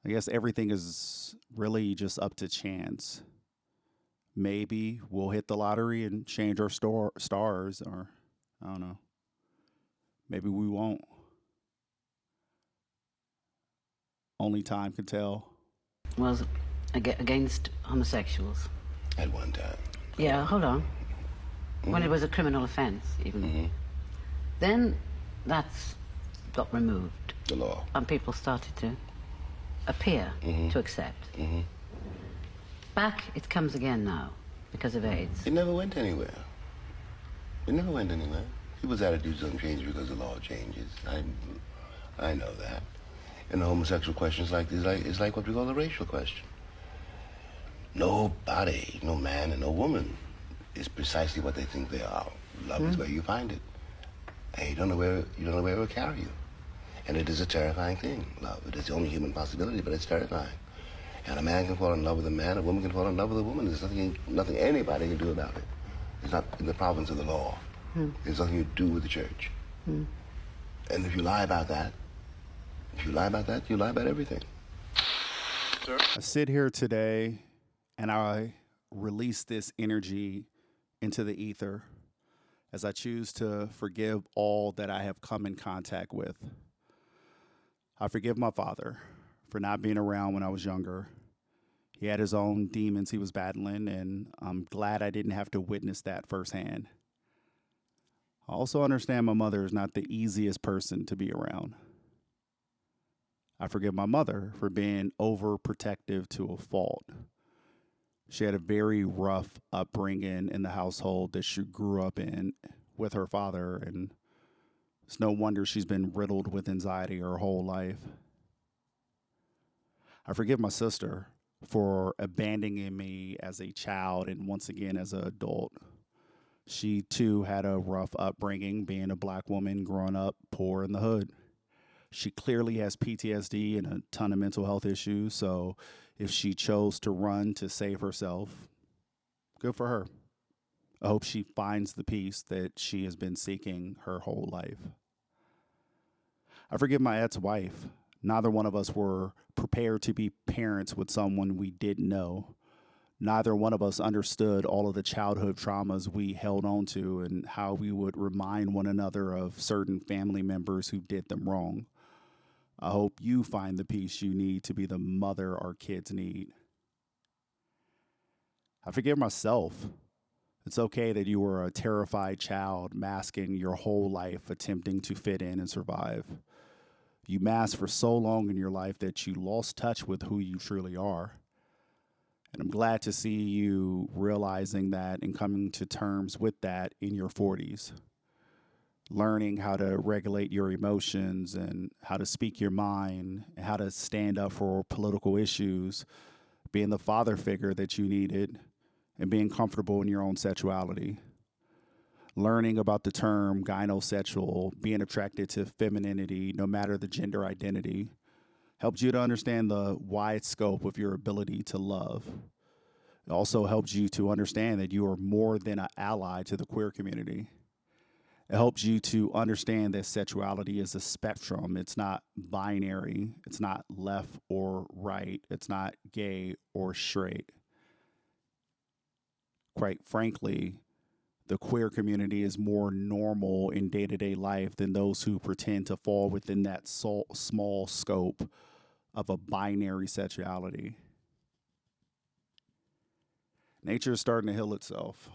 I guess everything is really just up to chance. Maybe we'll hit the lottery and change our stars, or I don't know. Maybe we won't. Only time can tell. Was against homosexuals. At one time. Yeah, hold on. When it was a criminal offense, even. Then that's got removed. The law. And people started to appear to accept. Back, it comes again now because of AIDS. It never went anywhere. It never went anywhere. People's attitudes don't change because the law changes. I know that. And the homosexual question is like what we call the racial question. Nobody, no man and no woman, is precisely what they think they are. Love is where you find it. And you don't know where it will carry you. And it is a terrifying thing, love. It is the only human possibility, but it's terrifying. And a man can fall in love with a man, a woman can fall in love with a woman. There's nothing anybody can do about it. It's not in the province of the law. There's nothing you do with the church. And if you lie about that, you lie about everything. Sir? I sit here today and I release this energy into the ether as I choose to forgive all that I have come in contact with. I forgive my father for not being around when I was younger. He had his own demons he was battling, and I'm glad I didn't have to witness that firsthand. I also understand my mother is not the easiest person to be around. I forgive my mother for being overprotective to a fault. She had a very rough upbringing in the household that she grew up in with her father, and it's no wonder she's been riddled with anxiety her whole life. I forgive my sister for abandoning me as a child and once again as an adult. She too had a rough upbringing, being a black woman growing up poor in the hood. She clearly has PTSD and a ton of mental health issues, so if she chose to run to save herself, good for her. I hope she finds the peace that she has been seeking her whole life. I forgive my ex-wife. Neither one of us were prepared to be parents with someone we didn't know. Neither one of us understood all of the childhood traumas we held on to and how we would remind one another of certain family members who did them wrong. I hope you find the peace you need to be the mother our kids need. I forgive myself. It's okay that you were a terrified child masking your whole life, attempting to fit in and survive. You masked for so long in your life that you lost touch with who you truly are. And I'm glad to see you realizing that and coming to terms with that in your 40s. Learning how to regulate your emotions and how to speak your mind and how to stand up for political issues, being the father figure that you needed, and being comfortable in your own sexuality. Learning about the term gynosexual, being attracted to femininity, no matter the gender identity, helped you to understand the wide scope of your ability to love. It also helps you to understand that you are more than an ally to the queer community. It helps you to understand that sexuality is a spectrum. It's not binary. It's not left or right. It's not gay or straight. Quite frankly, the queer community is more normal in day-to-day life than those who pretend to fall within that small scope of a binary sexuality. Nature is starting to heal itself.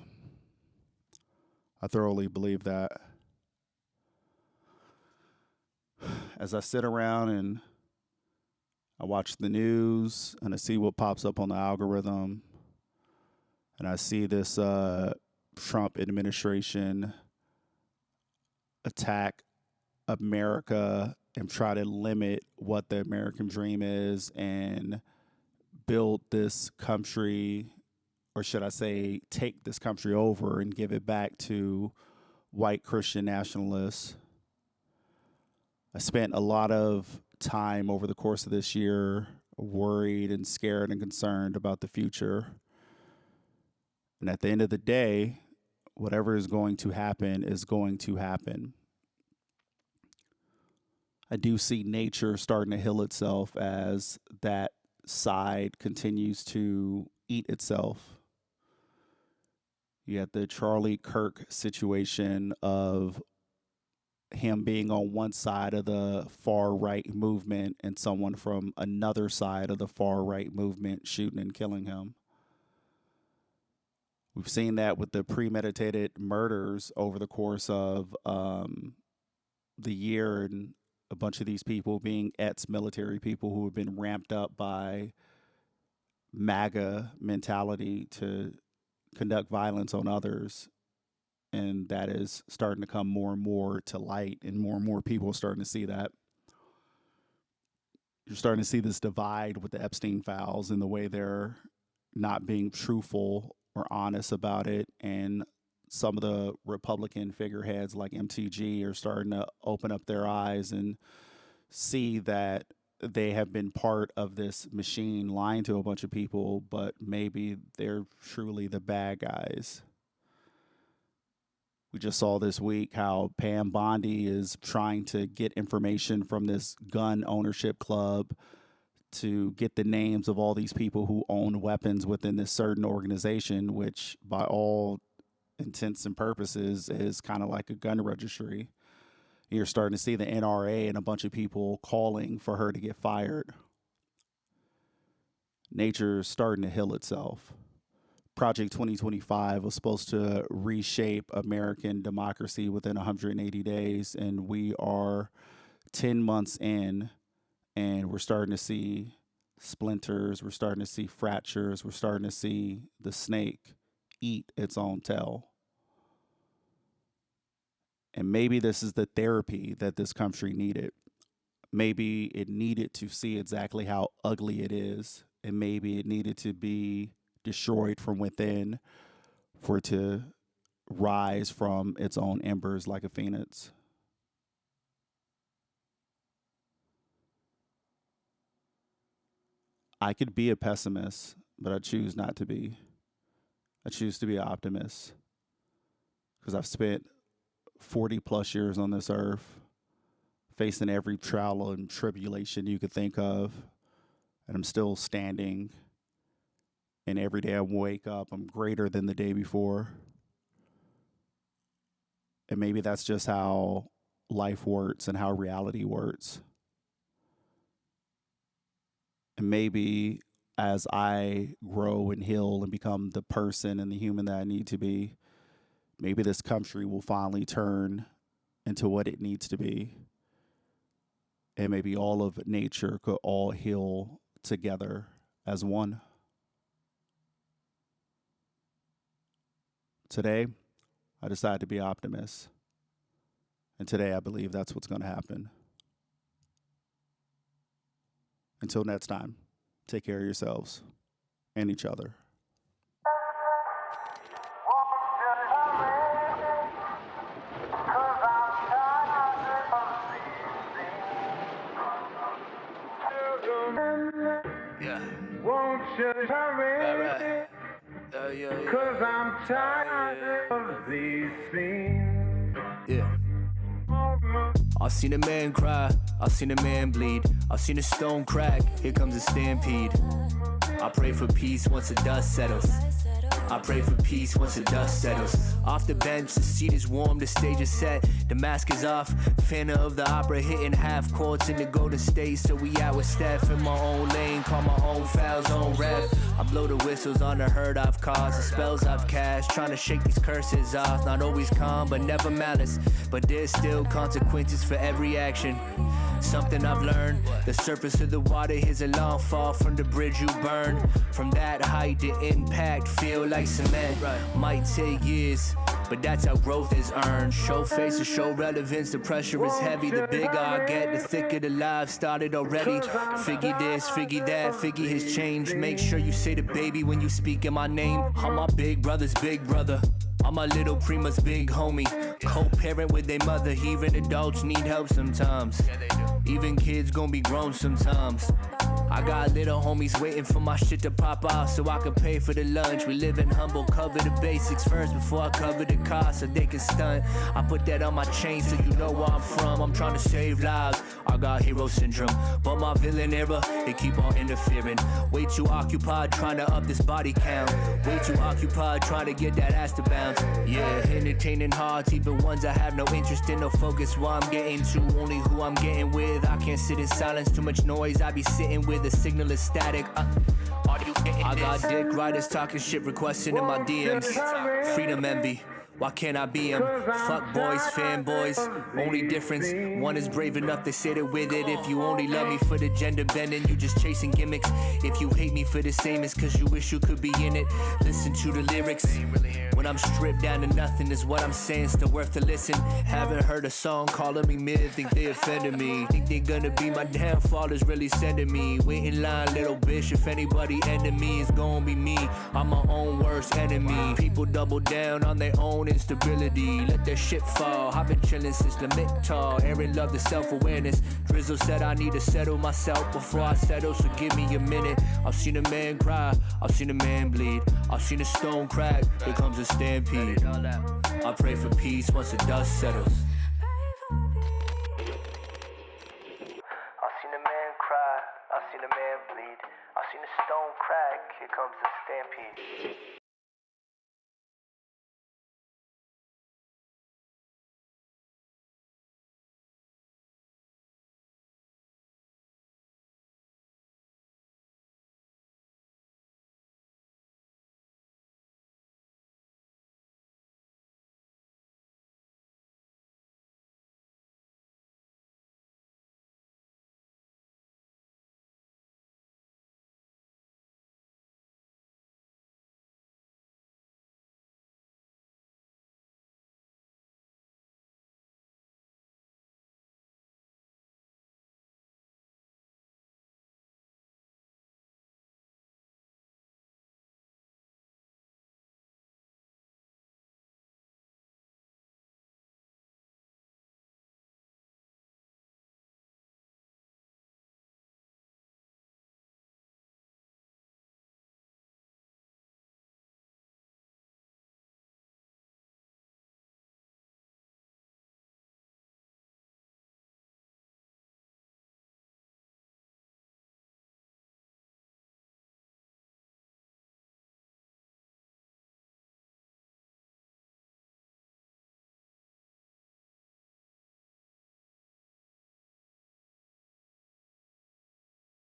I thoroughly believe that. As I sit around and I watch the news and I see what pops up on the algorithm, and I see this Trump administration attack America and try to limit what the American dream is and build this country, or should I say take this country over and give it back to white Christian nationalists. I spent a lot of time over the course of this year worried and scared and concerned about the future. And at the end of the day, whatever is going to happen is going to happen. I do see nature starting to heal itself as that side continues to eat itself. You had the Charlie Kirk situation of him being on one side of the far right movement and someone from another side of the far right movement shooting and killing him. We've seen that with the premeditated murders over the course of the year, and a bunch of these people being ex-military people who have been ramped up by MAGA mentality to conduct violence on others. And that is starting to come more and more to light, and more people are starting to see that. You're starting to see this divide with the Epstein files and the way they're not being truthful or honest about it. And some of the Republican figureheads like MTG are starting to open up their eyes and see that they have been part of this machine lying to a bunch of people, but maybe they're truly the bad guys. We just saw this week how Pam Bondi is trying to get information from this gun ownership club to get the names of all these people who own weapons within this certain organization, which by all intents and purposes is kind of like a gun registry. You're starting to see the NRA and a bunch of people calling for her to get fired. Nature's starting to heal itself. Project 2025 was supposed to reshape American democracy within 180 days, and we are 10 months in, and we're starting to see splinters, we're starting to see fractures, we're starting to see the snake eat its own tail. And maybe this is the therapy that this country needed. Maybe it needed to see exactly how ugly it is, and maybe it needed to be destroyed from within for it to rise from its own embers like a phoenix. I could be a pessimist, but I choose not to be. I choose to be an optimist because I've spent 40 plus years on this earth, facing every trial and tribulation you could think of, and I'm still standing. And every day I wake up, I'm greater than the day before. And maybe that's just how life works and how reality works. And maybe as I grow and heal and become the person and the human that I need to be, maybe this country will finally turn into what it needs to be. And maybe all of nature could all heal together as one. Today, I decided to be an optimist. And today, I believe that's what's going to happen. Until next time, take care of yourselves and each other. Yeah. Won't you hurry? Right. Cause I'm tired of these things. Yeah. I've seen a man cry, I've seen a man bleed, I've seen a stone crack, here comes a stampede. I pray for peace once the dust settles. I pray for peace once the dust settles. Off the bench, the seat is warm, the stage is set, the mask is off. Phantom of the opera hitting half courts in the Golden State, so we out with Steph in my own lane, call my own fouls on ref. I blow the whistles on the hurt I've caused, the spells I've cast, trying to shake these curses off. Not always calm, but never malice, but there's still consequences for every action. Something I've learned, the surface of the water, here's a long fall from the bridge you burn. From that height, the impact feel like cement. Might take years, but that's how growth is earned. Show face to show relevance, the pressure is heavy. The bigger I get, the thicker the life started already. Figure this, figure that, figure his change. Make sure you say the baby when you speak in my name. I'm my big brother's big brother. I'm my little prima's big homie. Co-parent with their mother. Even adults need help sometimes. Even kids gon' be grown sometimes. I got little homies waiting for my shit to pop off so I can pay for the lunch. We live in humble, cover the basics first before I cover the cost so they can stunt. I put that on my chain so you know where I'm from. I'm trying to save lives, I got hero syndrome. But my villain era, they keep on interfering. Way too occupied trying to up this body count. Way too occupied trying to get that ass to bounce. Yeah, entertaining hearts, even ones I have no interest in, no focus where I'm getting to, only who I'm getting with. I can't sit in silence, too much noise, I be sitting with the signal is static. I got dick riders talking shit, requesting in my DMs. Freedom envy, why can't I be him? Fuck boys, fanboys, only difference, one is brave enough to sit it with it. If you only love me for the gender bending, you just chasing gimmicks. If you hate me for the same, it's cause you wish you could be in it. Listen to the lyrics, when I'm stripped down to nothing is what I'm saying, still worth to listen. Haven't heard a song calling me mid, think they offended me. Think they gonna be my downfall is really sending me. Wait in line, little bitch, if anybody ended me, it's gonna be me. I'm my own worst enemy. People double down on their own own instability. Let that shit fall. I've been chillin' since the mid-tall. Aaron loved the self-awareness. Drizzle said I need to settle myself before I settle, so give me a minute. I've seen a man cry, I've seen a man bleed, I've seen a stone crack, here comes a stampede. I pray for peace once the dust settles. I've seen a man cry, I've seen a man bleed, I've seen a stone crack, here comes the stampede.